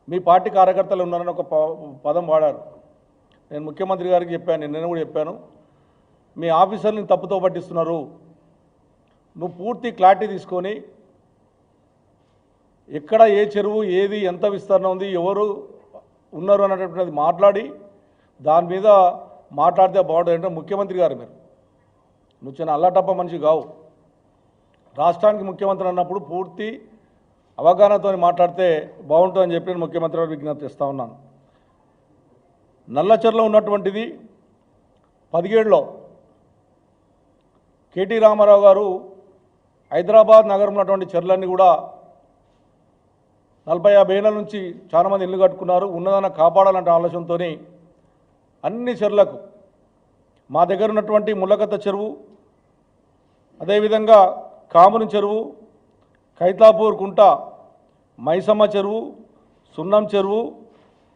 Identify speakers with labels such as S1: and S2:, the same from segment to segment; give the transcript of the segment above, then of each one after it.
S1: మీ party కార్యకర్తలు ఉన్నారని ఒక పదం వాడారు. నేను ముఖ్యమంత్రి గారికి చెప్పాను, నేను కూడా చెప్పాను, మీ ఆఫీసర్ని తప్పుతో పట్టిస్తున్నారు. నువ్వు పూర్తి క్లారిటీ తీసుకొని ఎక్కడ ఏ చెరువు ఏది ఎంత విస్తరణ ఉంది ఎవరు ఉన్నారు అనేటటువంటిది మాట్లాడి దాని మీద మాట్లాడితే బాగుంటుంది. అంటే ముఖ్యమంత్రి గారు నువ్వు చిన్న అల్లటప్ప మనిషి కావు. రాష్ట్రానికి ముఖ్యమంత్రి అన్నప్పుడు పూర్తి అవగాహనతో మాట్లాడితే బాగుంటుందని చెప్పి నేను ముఖ్యమంత్రి గారు విజ్ఞప్తి చేస్తూ ఉన్నాను. నల్లచెర్లో ఉన్నటువంటిది 17లో కేటీ రామారావు గారు హైదరాబాద్ నగరంలో ఉన్నటువంటి చెర్లన్నీ కూడా 40-50 ఏళ్ళ నుంచి చాలామంది ఇల్లు కట్టుకున్నారు. ఉన్నదాన్ని కాపాడాలంటే ఆలోచనతో అన్ని చెర్లకు మా దగ్గర ఉన్నటువంటి ముళ్ళకత్త చెరువు, అదేవిధంగా కాముని చెరువు, ఖైతాపూర్ కుంట, మైసమ్మ చెరువు, సున్నం చెరువు,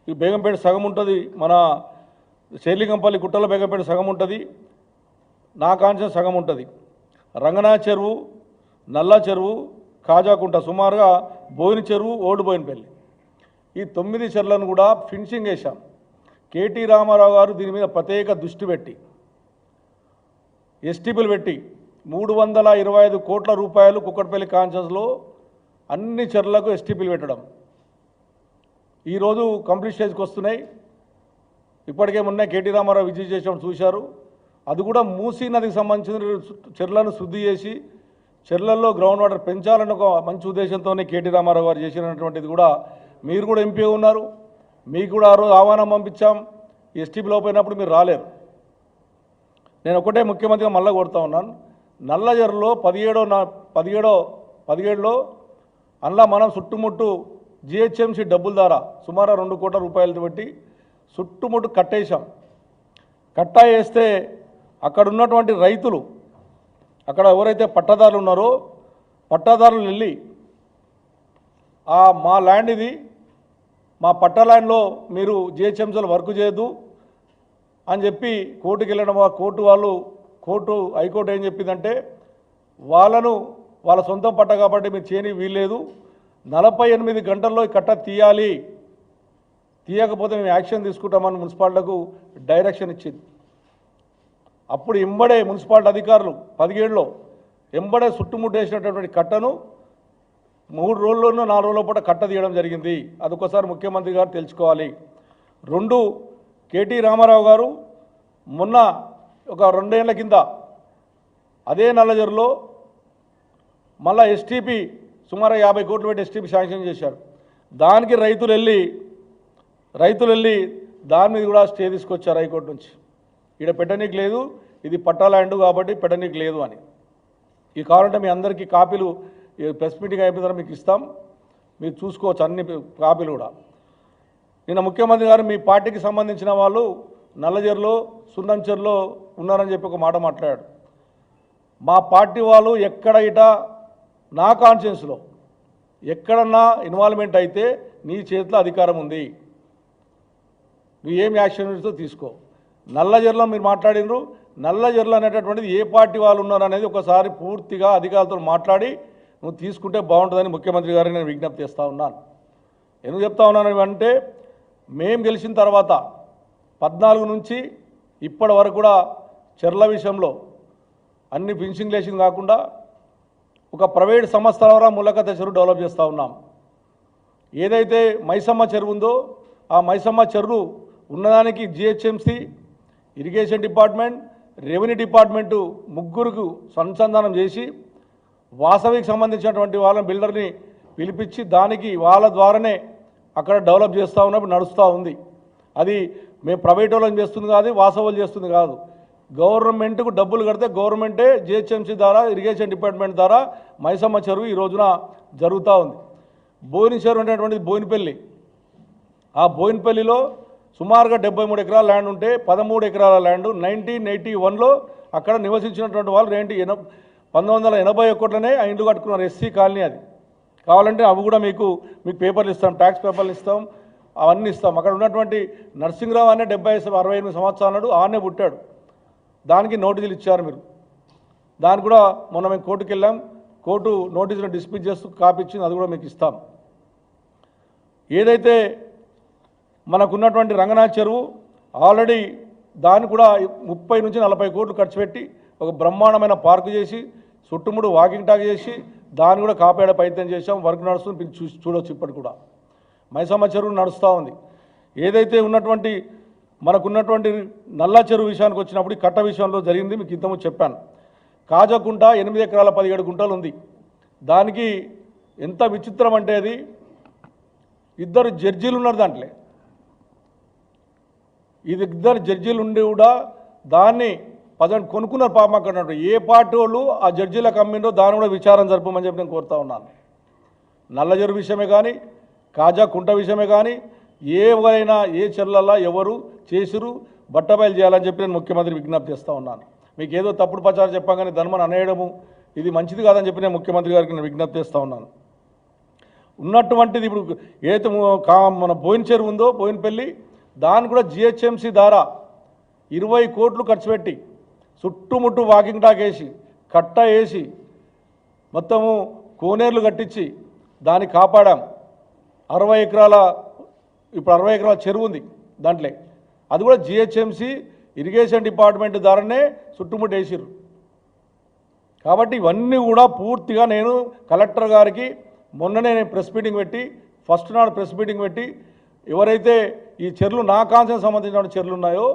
S1: ఈ బేగంపేట సగం ఉంటుంది, మన శేర్లింగంపల్లి గుట్టల బేగంపేట సగం ఉంటుంది, నా కాన్షన్ సగం ఉంటుంది, రంగనాథ చెరువు, నల్ల చెరువు, కాజాకుంట, సుమారుగా బోయిన చెరువు, ఓల్డ్ బోయినపల్లి, ఈ 9 చెరువులను కూడా ఫినిషింగ్ వేశాం. కేటీ రామారావు గారు దీని మీద ప్రత్యేక దృష్టి పెట్టి ఎస్టీపీలు పెట్టి 325 కోట్ల రూపాయలు కుక్కట్పల్లి కాన్షన్స్లో అన్ని చెర్లకు ఎస్టీపీలు పెట్టడం ఈరోజు కంప్లీట్ స్టేజ్కి వస్తున్నాయి. ఇప్పటికే మొన్న కేటీ రామారావు విజిట్ చేసినప్పుడు చూశారు. అది కూడా మూసీ నదికి సంబంధించిన చెర్లను శుద్ధి చేసి చెర్లల్లో గ్రౌండ్ వాటర్ పెంచాలని ఒక మంచి ఉద్దేశంతోనే కేటీ రామారావు గారు చేసినటువంటిది కూడా మీరు కూడా ఎంపీ ఉన్నారు, మీకు కూడా ఆ రోజు ఆహ్వానం పంపించాం. ఎస్టీపీలో పోయినప్పుడు మీరు రాలేరు. నేను ఒకటే ముఖ్యమంత్రిగా మళ్ళీ కోరుతా ఉన్నాను, నల్లజర్లో 17లో అందులో మనం చుట్టుముట్టు జిహెచ్ఎంసీ డబ్బుల ద్వారా సుమారు 2 కోట్ల రూపాయలు పెట్టి చుట్టుముట్టు కట్టేశాం. కట్టా వేస్తే అక్కడ ఉన్నటువంటి రైతులు, అక్కడ ఎవరైతే పట్టాదారులు ఉన్నారో పట్టాదారులు వెళ్ళి మా ల్యాండ్ ఇది, మా పట్టా ల్యాండ్లో మీరు జిహెచ్ఎంసీలో వర్క్ చేయొద్దు అని చెప్పి కోర్టుకి వెళ్ళడం. హైకోర్టు ఏం చెప్పిందంటే వాళ్ళ సొంతం పట్ట కాబట్టి మీరు చేయని వీల్లేదు, 48 గంటల్లో ఈ కట్ట తీయాలి, తీయకపోతే మేము యాక్షన్ తీసుకుంటామని మున్సిపాలిటీలకు డైరెక్షన్ ఇచ్చింది. అప్పుడు ఎంబడే మున్సిపాలిటీ అధికారులు 17లో ఎంబడే చుట్టుముట్టేసినటువంటి కట్టను 3 రోజుల్లోనూ 4 రోజుల పాటు కట్ట తీయడం జరిగింది. అదొకసారి ముఖ్యమంత్రి గారు తెలుసుకోవాలి. 2, కేటీ రామారావు గారు మొన్న ఒక 2 ఏళ్ల కింద అదే నల్లజర్లో మళ్ళా ఎస్టీపీ సుమారు 50 కోట్లు పెట్టి ఎస్టీపీ శాంక్షన్ చేశారు. దానికి రైతులు వెళ్ళి దాని మీద కూడా స్టే తీసుకొచ్చారు హైకోర్టు నుంచి. ఇక్కడ పెట్టనీకి లేదు, ఇది పట్టా ల్యాండ్ కాబట్టి పెట్టనీకి లేదు అని. ఈ కావాలంటే మీ అందరికీ కాపీలు ప్రెస్ మీటింగ్ అయిపోయిన తర్వాత మీకు ఇస్తాం, మీరు చూసుకోవచ్చు అన్ని కాపీలు కూడా. నిన్న ముఖ్యమంత్రి గారు మీ పార్టీకి సంబంధించిన వాళ్ళు నల్లజర్లో సున్నంచెర్లో ఉన్నారని చెప్పి ఒక మాట మాట్లాడాడు. మా పార్టీ వాళ్ళు ఎక్కడ నా కాన్షియన్స్లో ఎక్కడన్నా ఇన్వాల్వ్మెంట్ అయితే నీ చేతిలో అధికారం ఉంది, నువ్వు ఏం యాక్షన్ తీసుకో. నల్లజర్లో మీరు మాట్లాడినరు, నల్లజర్లు అనేటటువంటిది ఏ పార్టీ వాళ్ళు ఉన్నారు అనేది ఒకసారి పూర్తిగా అధికారులతో మాట్లాడి నువ్వు తీసుకుంటే బాగుంటుందని ముఖ్యమంత్రి గారికి నేను విజ్ఞప్తి చేస్తూ ఉన్నాను. ఎందుకు చెప్తా ఉన్నాను అంటే, మేము గెలిచిన తర్వాత 14 నుంచి ఇప్పటి వరకు కూడా చెర్ల విషయంలో అన్ని ఫినిషింగ్ లేసింగ్ కాకుండా ఒక ప్రైవేట్ సంస్థ ద్వారా ముళ్ళకత్త చెరువు డెవలప్ చేస్తూ ఉన్నాం. ఏదైతే మైసమ్మ చెరువు ఉందో ఆ మైసమ్మ చెరువు ఉన్నదానికి GHMC, irrigation department, revenue department ముగ్గురికి అనుసంధానం చేసి వాసవికి సంబంధించినటువంటి వాళ్ళని బిల్డర్ని పిలిపించి దానికి వాళ్ళ ద్వారానే అక్కడ డెవలప్ చేస్తూ ఉన్నప్పుడు నడుస్తూ ఉంది. అది మేము ప్రైవేట్ వాళ్ళని చేస్తుంది కాదు, వాసవులు చేస్తుంది కాదు. గవర్నమెంట్కు డబ్బులు కడితే గవర్నమెంటే జిహెచ్ఎంసీ ద్వారా, ఇరిగేషన్ డిపార్ట్మెంట్ ద్వారా మైసమ్మ చెరువు ఈ రోజున జరుగుతూ ఉంది. బోయిన చెరువు అనేటువంటిది బోయినపల్లి. ఆ బోయినపల్లిలో సుమారుగా 73 ఎకరాల ల్యాండ్ ఉంటే 13 ఎకరాల ల్యాండ్ 1981లో అక్కడ నివసించినటువంటి వాళ్ళు 1981లోనే ఆ ఇండ్లు కట్టుకున్నారు. ఎస్సీ కాలనీ అది. కావాలంటే అవి కూడా మీకు పేపర్లు ఇస్తాం, ట్యాక్స్ పేపర్లు ఇస్తాం, అవన్నీ ఇస్తాం. అక్కడ ఉన్నటువంటి నరసింహరావు అనే 68 సంవత్సరాలు ఆనే పుట్టాడు. దానికి నోటీసులు ఇచ్చారు మీరు. దానికి కూడా మొన్న మేము కోర్టుకు వెళ్ళాం, కోర్టు నోటీసులు డిస్మిస్ చేస్తూ కాపీ ఇచ్చింది, అది కూడా మీకు ఇస్తాం. ఏదైతే మనకున్నటువంటి రంగనాథ్ చెరువు ఆల్రెడీ దాన్ని కూడా 30 నుంచి 40 కోట్లు ఖర్చు పెట్టి ఒక బ్రహ్మాండమైన పార్కు చేసి చుట్టుముడు వాకింగ్ టాక్ చేసి దాన్ని కూడా కాపాడే ప్రయత్నం చేశాం. వర్క్ నడుస్తుంది, మీరు చూడవచ్చు. ఇప్పటికి కూడా మైసమ్మ చెరువు నడుస్తూ ఉంది. ఏదైతే ఉన్నటువంటి మనకున్నటువంటి నల్ల చెరువు విషయానికి వచ్చినప్పుడు ఈ కట్ట విషయంలో జరిగింది మీకు ఇంతకుముందు చెప్పాను. కాజకుంట 8 ఎకరాల 17 గుంటలు ఉంది. దానికి ఎంత విచిత్రం అంటే అది 2 జడ్జీలు ఉన్నారు దాంట్లో. ఇది 2 జడ్జీలు ఉండి కూడా దాన్ని కొనుక్కున్నారు. పాపం అక్కడ ఏ పార్టీ వాళ్ళు ఆ జడ్జీలకు అమ్మిండో దాన్ని కూడా విచారణ జరపమని చెప్పి నేను కోరుతా ఉన్నాను. నల్ల చెరువు విషయమే కానీ కాజాకుంట విషయమే కానీ ఎవరైనా ఏ చెర్లల్లా ఎవరు చేసిరు బట్టబయలు చేయాలని చెప్పి నేను ముఖ్యమంత్రి విజ్ఞప్తి చేస్తూ ఉన్నాను. మీకు ఏదో తప్పుడు ప్రచారం చెప్పగానే ధర్మను అనేయడము ఇది మంచిది కాదని చెప్పి నేను ముఖ్యమంత్రి గారికి నేను విజ్ఞప్తి చేస్తూ ఉన్నాను. ఉన్నటువంటిది ఇప్పుడు ఏదైతే మన బోయిన చెరువు ఉందో బోయినపల్లి దాన్ని కూడా జిహెచ్ఎంసీ ద్వారా 20 కోట్లు ఖర్చు పెట్టి చుట్టుముట్టు వాకింగ్ టాక్ వేసి కట్ట వేసి మొత్తము కోనేర్లు కట్టించి దాన్ని కాపాడాం. 60 ఎకరాల ఇప్పుడు 60 ఎకరాల చెరువు ఉంది దాంట్లో. అది కూడా జిహెచ్ఎంసీ ఇరిగేషన్ డిపార్ట్మెంట్ ద్వారానే చుట్టుముట్టు వేసిర్రు. కాబట్టి ఇవన్నీ కూడా పూర్తిగా నేను కలెక్టర్ గారికి మొన్ననే నేను ప్రెస్ మీటింగ్ పెట్టి ఫస్ట్ నాడు ప్రెస్ మీటింగ్ పెట్టి ఎవరైతే ఈ చెర్లు నా కాన్సెన్స్ సంబంధించిన చెర్లు ఉన్నాయో